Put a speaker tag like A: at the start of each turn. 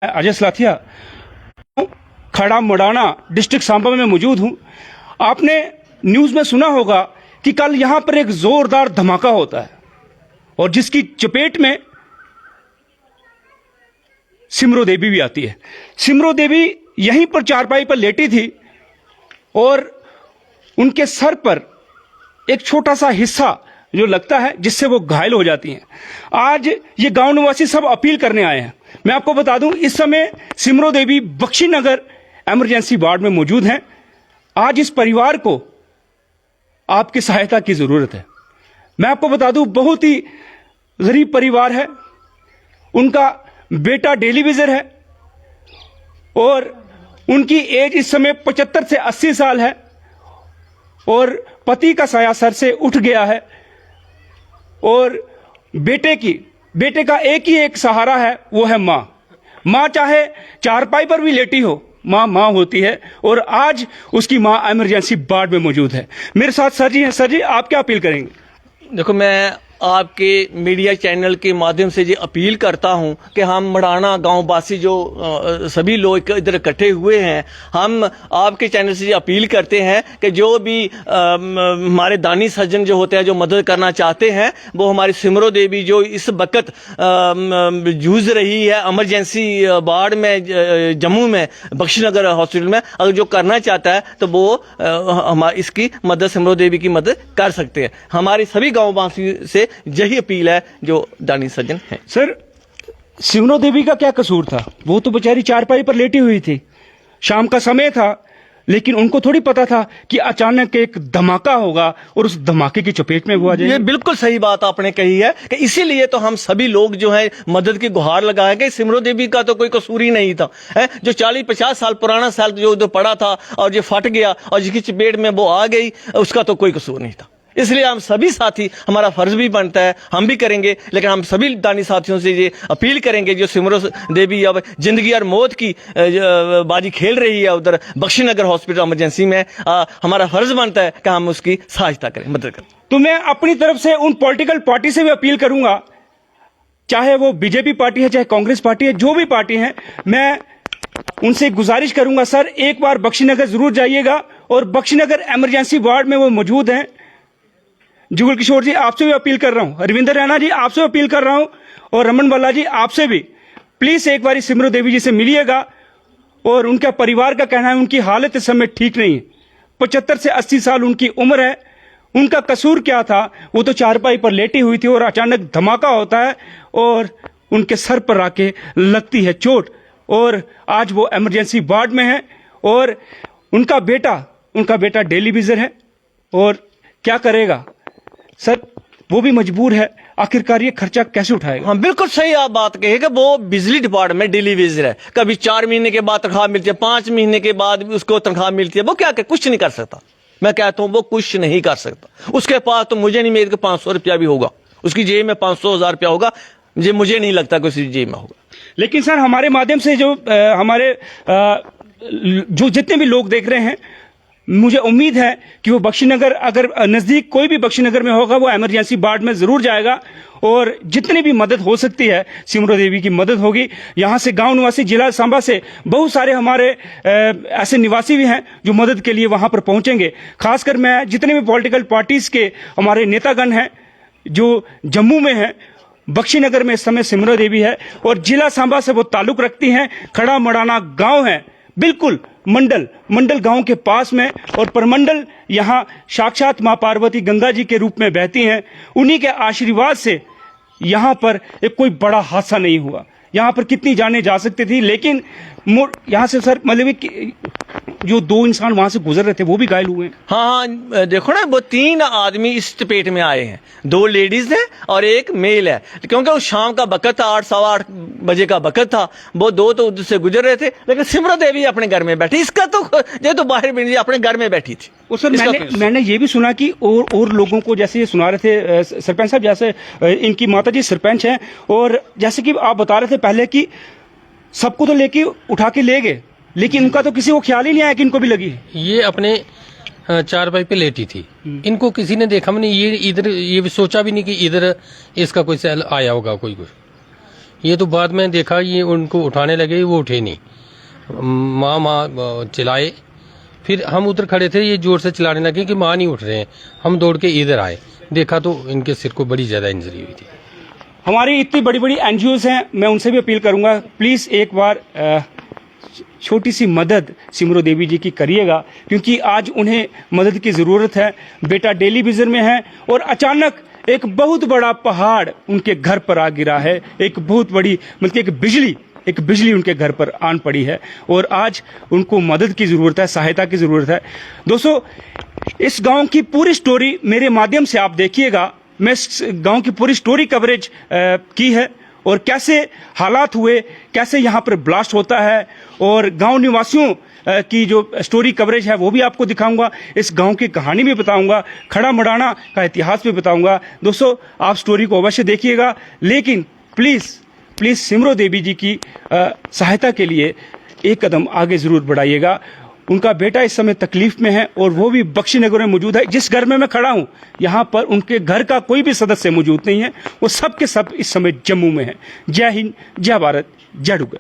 A: अजय सलाथिया खड़ा मुड़ाना डिस्ट्रिक्ट सांबा में मौजूद हूं। आपने न्यूज में सुना होगा कि कल यहां पर एक जोरदार धमाका होता है और जिसकी चपेट में सिमरो देवी भी आती है। सिमरो देवी यहीं पर चारपाई पर लेटी थी और उनके सर पर एक छोटा सा हिस्सा जो लगता है जिससे वो घायल हो जाती हैं। आज ये गांव निवासी सब अपील करने आए हैं। मैं आपको बता दूं, इस समय सिमरो देवी बख्शीनगर इमरजेंसी वार्ड में मौजूद हैं। आज इस परिवार को आपकी सहायता की जरूरत है। मैं आपको बता दूं, बहुत ही गरीब परिवार है। उनका बेटा डेली विजर है और उनकी एज इस समय 75 से 80 साल है और पति का साया सर से उठ गया है और बेटे का एक ही एक सहारा है, वो है मां। मां चाहे चारपाई पर भी लेटी हो, मां होती है और आज उसकी मां इमरजेंसी वार्ड में मौजूद है। मेरे साथ सर जी हैं। सर जी, आप क्या अपील करेंगे?
B: देखो, मैं आपके मीडिया चैनल के माध्यम से ये अपील करता हूं कि हम मड़ाना गांव वासी जो सभी लोग इधर इकट्ठे हुए हैं, हम आपके चैनल से ये अपील करते हैं कि जो भी हमारे दानी सज्जन जो होते हैं, जो मदद करना चाहते हैं, वो हमारी सिमरो देवी जो इस वक्त जूझ रही है इमरजेंसी वार्ड में जम्मू में बख्शीनगर हॉस्पिटल में, अगर जो करना चाहता है तो वो हमारी इसकी मदद सिमरो देवी की मदद कर सकते हैं। हमारी सभी गाँव वासी से यही अपील है जो दानी सज्जन है।
A: सर, सिमरो देवी का क्या कसूर था? वो तो बेचारी चारपाई पर लेटी हुई थी, शाम का समय था, लेकिन उनको थोड़ी पता था कि अचानक एक धमाका होगा और उस धमाके की चपेट में वो आ जाएगी।
B: ये बिल्कुल सही बात आपने कही है कि इसीलिए तो हम सभी लोग जो है मदद की गुहार लगाए गए। सिमरो देवी का तो कोई कसूर ही नहीं था, है जो 40-50 साल पुराना साल जो उधर पड़ा था और जो फट गया और जिसकी चपेट में वो आ गई, उसका तो कोई कसूर नहीं था। इसलिए हम सभी साथी, हमारा फर्ज भी बनता है, हम भी करेंगे, लेकिन हम सभी दानी साथियों से ये अपील करेंगे, जो सिमरो देवी अब जिंदगी और मौत की बाजी खेल रही है उधर बख्शीनगर हॉस्पिटल इमरजेंसी में, हमारा फर्ज बनता है कि हम उसकी सहायता करें, मदद करें।
A: तो मैं अपनी तरफ से उन पॉलिटिकल पार्टी से भी अपील करूंगा, चाहे वो बीजेपी पार्टी है, चाहे कांग्रेस पार्टी है, जो भी पार्टी है, मैं उनसे गुजारिश करूंगा, सर एक बार बख्शीनगर जरूर जाइएगा और बख्शीनगर इमरजेंसी वार्ड में वो मौजूद हैं। जुगल किशोर जी, आपसे भी अपील कर रहा हूं, रविंदर रैना जी आपसे अपील कर रहा हूं और रमन बाला जी आपसे भी, प्लीज एक बार सिमरो देवी जी से मिलिएगा। और उनका परिवार का कहना है उनकी हालत इस समय ठीक नहीं है, 75 से 80 साल उनकी उम्र है। उनका कसूर क्या था? वो तो चारपाई पर लेटी हुई थी और अचानक धमाका होता है और उनके सर पर आके लगती है चोट और आज वो इमरजेंसी वार्ड में है और उनका बेटा डेली विजर है और क्या करेगा सर, वो भी मजबूर है। आखिरकार ये खर्चा कैसे उठाएगा?
B: हाँ, बिल्कुल सही आप बात कहेगा। वो बिजली डिपार्टमेंट में डेली वेजर है, कभी 4 महीने के बाद तनख्वाह मिलती है, 5 महीने के बाद उसको तनख्वाह मिलती है। वो क्या कुछ नहीं कर सकता। मैं कहता हूँ वो कुछ नहीं कर सकता। उसके पास तो मुझे नहीं मेरे 500 रुपया भी होगा, उसकी जेब में 500,000 रुपया होगा, मुझे नहीं लगता कि उसकी जेब में होगा।
A: लेकिन सर, हमारे माध्यम से जो हमारे जो जितने भी लोग देख रहे हैं, मुझे उम्मीद है कि वो बख्शीनगर, अगर नजदीक कोई भी बख्शीनगर में होगा, वो इमरजेंसी वार्ड में जरूर जाएगा और जितनी भी मदद हो सकती है सिमरो देवी की मदद होगी। यहाँ से गांव निवासी, जिला सांबा से बहुत सारे हमारे ऐसे निवासी भी हैं जो मदद के लिए वहां पर पहुंचेंगे। खासकर मैं जितने भी पॉलिटिकल पार्टीज के हमारे नेतागण हैं जो जम्मू में हैं, बख्शीनगर में इस समय सिमरो देवी है और जिला सांबा से वो ताल्लुक रखती हैं। खड़ा मड़ाना गांव है, बिल्कुल मंडल गांव के पास में, और परमंडल यहाँ साक्षात मां पार्वती गंगा जी के रूप में बहती हैं। उन्हीं के आशीर्वाद से यहाँ पर एक कोई बड़ा हादसा नहीं हुआ। यहाँ पर कितनी जानें जा सकती थी, लेकिन यहाँ से सर मतलब कि जो 2 इंसान वहां से गुजर रहे थे वो भी घायल हुए हैं।
B: हाँ, देखो ना, वो 3 आदमी इस चपेट में आए हैं, 2 लेडीज हैं और एक मेल है, क्योंकि वो शाम का वक्त था, 8 सवा 8 बजे का वक्त था। वो 2 तो उधर से गुजर रहे थे, लेकिन सिमरो देवी अपने घर में बैठी, इसका तो ये तो बाहर भी नहीं, अपने घर में बैठी थी।
A: और सर, मैंने ये भी सुना कि और लोगों को, जैसे ये सुना रहे थे सरपंच साहब, जैसे इनकी माता जी सरपंच हैं और जैसे कि आप बता रहे थे पहले कि सबको तो लेके उठा के ले गए, लेकिन उनका तो किसी को ख्याल ही नहीं आया कि इनको भी लगी है।
C: ये अपने चारपाई पे लेटी थी, इनको किसी ने देखा नहीं, ये इधर ये भी सोचा भी नहीं कि इधर इसका कोई सेल आया होगा कोई कुछ। ये तो बाद में देखा, ये उनको उठाने लगे, वो उठे नहीं, माँ चिल्लाए। फिर हम उधर खड़े थे, ये जोर से चिल्लाने लगे कि माँ नहीं उठ रहे हैं। हम दौड़ के इधर आए, देखा तो इनके सिर को बड़ी ज़्यादा इंजरी हुई थी।
A: हमारी इतनी बड़ी बड़ी एनजीओज हैं, मैं उनसे भी अपील करूंगा, प्लीज़ एक बार छोटी सी मदद सिमरो देवी जी की करिएगा, क्योंकि आज उन्हें मदद की ज़रूरत है। बेटा टेलीविज़न में है और अचानक एक बहुत बड़ा पहाड़ उनके घर पर आ गिरा है। एक बहुत बड़ी मतलब एक बिजली उनके घर पर आन पड़ी है और आज उनको मदद की ज़रूरत है, सहायता की ज़रूरत है। दोस्तों, इस गांव की पूरी स्टोरी मेरे माध्यम से आप देखिएगा। मैं इस गांव की पूरी स्टोरी कवरेज की है और कैसे हालात हुए, कैसे यहाँ पर ब्लास्ट होता है और गांव निवासियों की जो स्टोरी कवरेज है वो भी आपको दिखाऊंगा। इस गांव की कहानी भी बताऊंगा, खड़ा मड़ाना का इतिहास भी बताऊंगा। दोस्तों, आप स्टोरी को अवश्य देखिएगा, लेकिन प्लीज़ सिमरो देवी जी की सहायता के लिए एक कदम आगे ज़रूर बढ़ाइएगा। उनका बेटा इस समय तकलीफ में है और वो भी बख्शीनगर में मौजूद है। जिस घर में मैं खड़ा हूँ, यहाँ पर उनके घर का कोई भी सदस्य मौजूद नहीं है, वो सब के सब इस समय जम्मू में है। जय हिंद, जय भारत, जय डुग्गर।